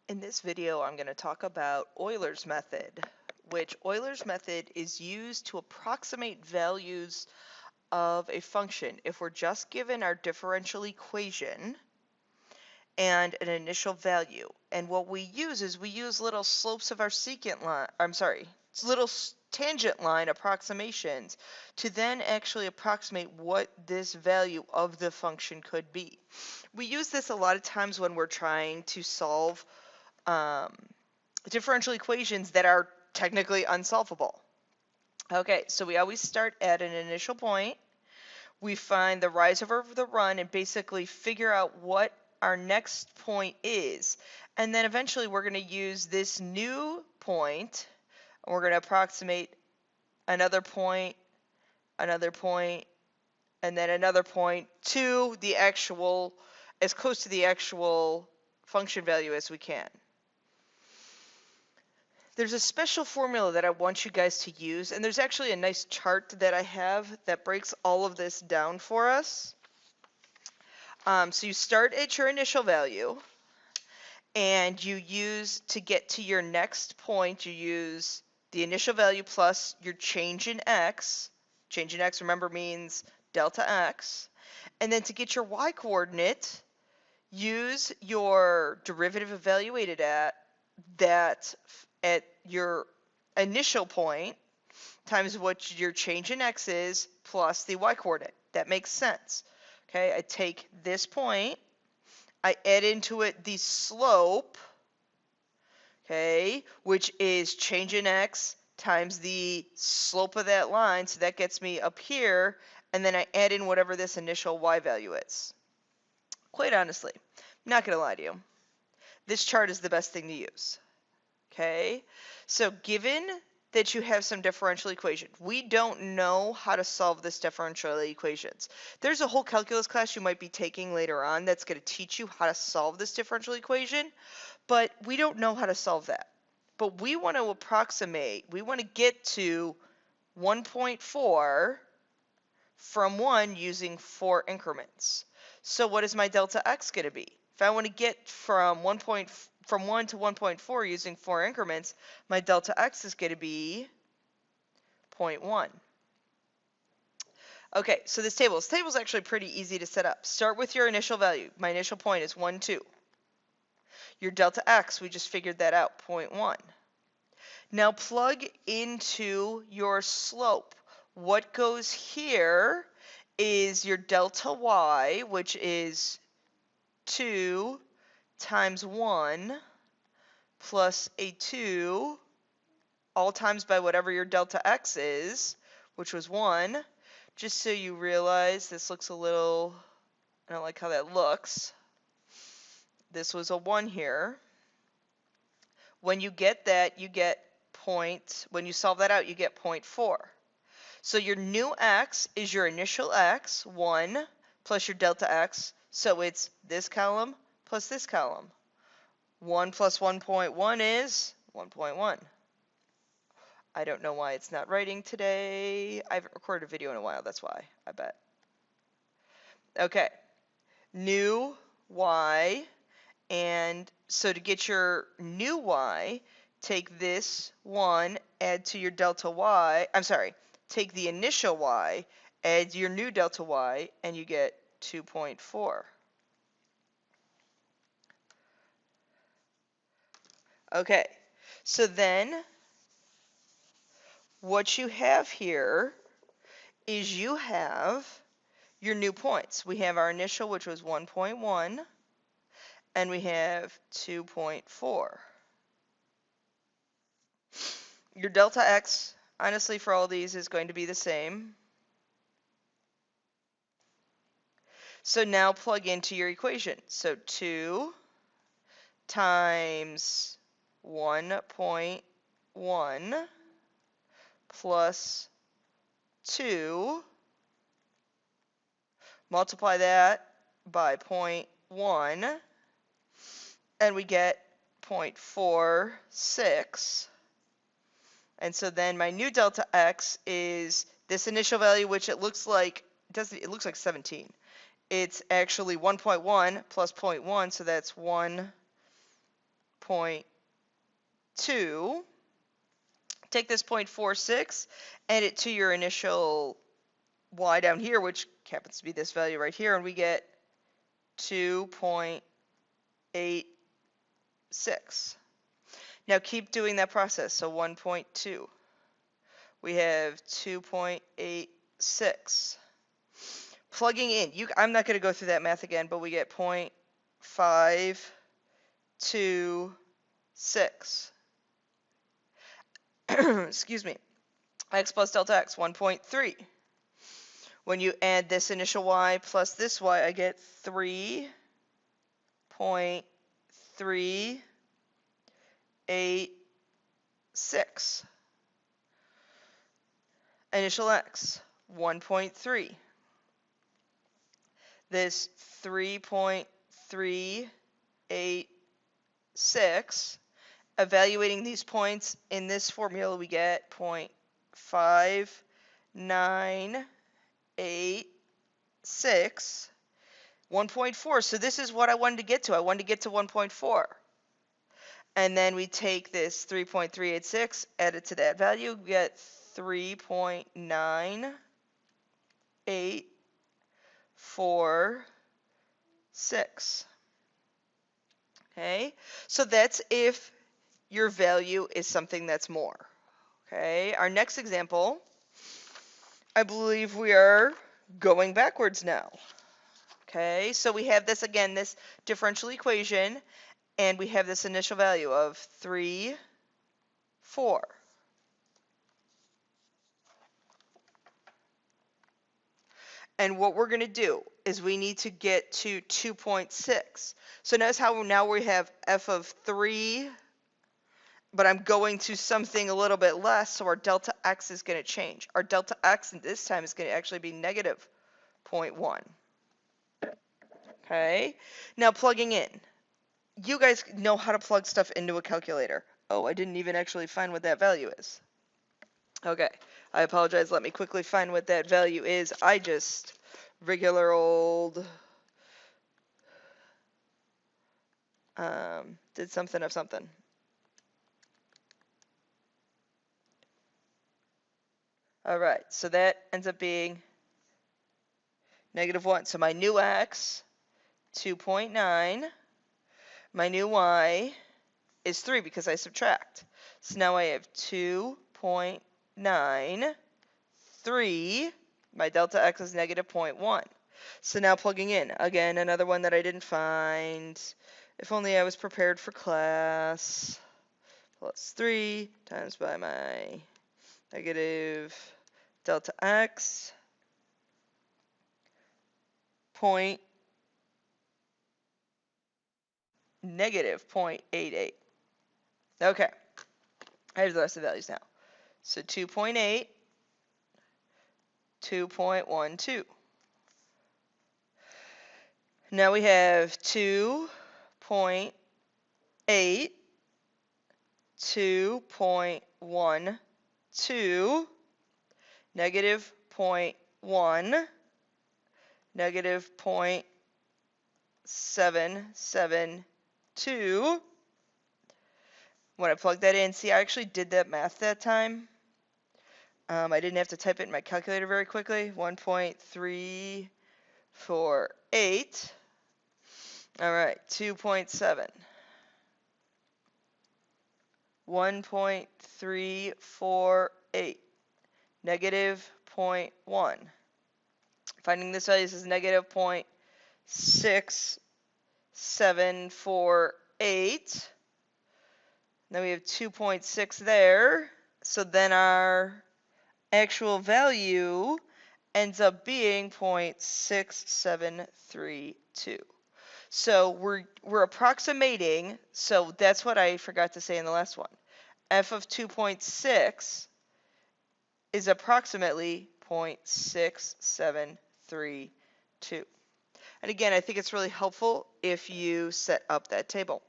In this video, I'm going to talk about Euler's method, which Euler's method is used to approximate values of a function. If we're just given our differential equation and an initial value, and what we use is we use little slopes of our secant line, little tangent line approximations to then actually approximate what this value of the function could be. We use this a lot of times when we're trying to solve differential equations that are technically unsolvable. Okay, so we always start at an initial point. We find the rise over the run and basically figure out what our next point is. And then eventually we're going to use this new point, and we're going to approximate another point, and then another point to the actual, as close to the actual function value as we can. There's a special formula that I want you guys to use, and there's actually a nice chart that I have that breaks all of this down for us. So you start at your initial value, and you use, to get to your next point, you use the initial value plus your change in x. Change in x, remember, means delta x. And then to get your y coordinate, use your derivative evaluated at that at your initial point times what your change in x is plus the y coordinate. That makes sense. Okay, I take this point, I add into it the slope, okay, which is change in x times the slope of that line, so that gets me up here, and then I add in whatever this initial y value is. Quite honestly, I'm not going to lie to you, this chart is the best thing to use. Okay, so given that you have some differential equation, we don't know how to solve this differential equations. There's a whole calculus class you might be taking later on that's going to teach you how to solve this differential equation, but we don't know how to solve that. But we want to approximate, we want to get to 1.4 from 1 using 4 increments. So what is my delta x going to be? If I want to get from 1 to 1.4 using 4 increments, my delta x is going to be 0.1. Okay, so this table is actually pretty easy to set up. Start with your initial value. My initial point is 1, 2. Your delta x, we just figured that out, 0.1. Now plug into your slope. What goes here is your delta y, which is 2 times 1 plus a 2, all times by whatever your delta x is, which was 1. Just so you realize, this looks a little, I don't like how that looks. This was a 1 here. When you get that, you get when you solve that out, you get 0.4. So your new x is your initial x, 1, plus your delta x. So it's this column plus this column. 1 plus 1.1 is 1.1. I don't know why it's not writing today. I haven't recorded a video in a while, that's why, I bet. Okay, new y, and so to get your new y, take this 1, add to your delta y, take the initial y, add your new delta y, and you get 2.4. Okay, so then what you have here is you have your new points. We have our initial, which was 1.1, and we have 2.4. Your delta x, honestly, for all these is going to be the same. So now plug into your equation. So 2 times 1.1 plus 2, multiply that by 0.1, and we get 0.46. And so then my new delta x is this initial value, which it looks like 17. It's actually 1.1 plus 0.1, so that's 1 0.2. Take this 0.46, add it to your initial y down here, which happens to be this value right here, and we get 2.86. Now keep doing that process. So 1.2. We have 2.86. Plugging in, I'm not going to go through that math again, but we get 0.526. Excuse me. X plus delta x, 1.3. When you add this initial y plus this y, I get 3.386. Initial x, 1.3. This 3.386. Evaluating these points in this formula, we get 0.5986, 1.4. So this is what I wanted to get to. I wanted to get to 1.4. And then we take this 3.386, add it to that value, we get 3.9846. Okay, so that's if your value is something that's more. Okay, our next example, I believe we are going backwards now. Okay, so we have this again, this differential equation, and we have this initial value of 3, 4. And what we're going to do is we need to get to 2.6. So notice how now we have f of 3, but I'm going to something a little bit less, so our delta x is going to change. Our delta x this time is going to actually be negative 0.1. Okay, now plugging in. You guys know how to plug stuff into a calculator. Oh, I didn't even actually find what that value is. Okay, I apologize. Let me quickly find what that value is. I just regular old did something of something. All right, so that ends up being negative 1. So my new x, 2.9. My new y is 3 because I subtract. So now I have 2.93. My delta x is negative 0.1. So now plugging in. Again, another one that I didn't find. If only I was prepared for class. Plus 3 times by my negative delta x. Negative 0.88. Okay. Here's the rest of the values now. So 2.8, 2.12. Now we have 2.8, 2.12, negative 0.1, negative 0.772. When I plug that in, see, I actually did that math that time. I didn't have to type it in my calculator very quickly. 1.348. All right, 2.7. 1.348. Negative 0.1. Finding this value is negative 0.6748. Then we have 2.6 there. So then our actual value ends up being 0.6732. So we're approximating, so that's what I forgot to say in the last one. F of 2.6 is approximately 0.6732. And again, I think it's really helpful if you set up that table.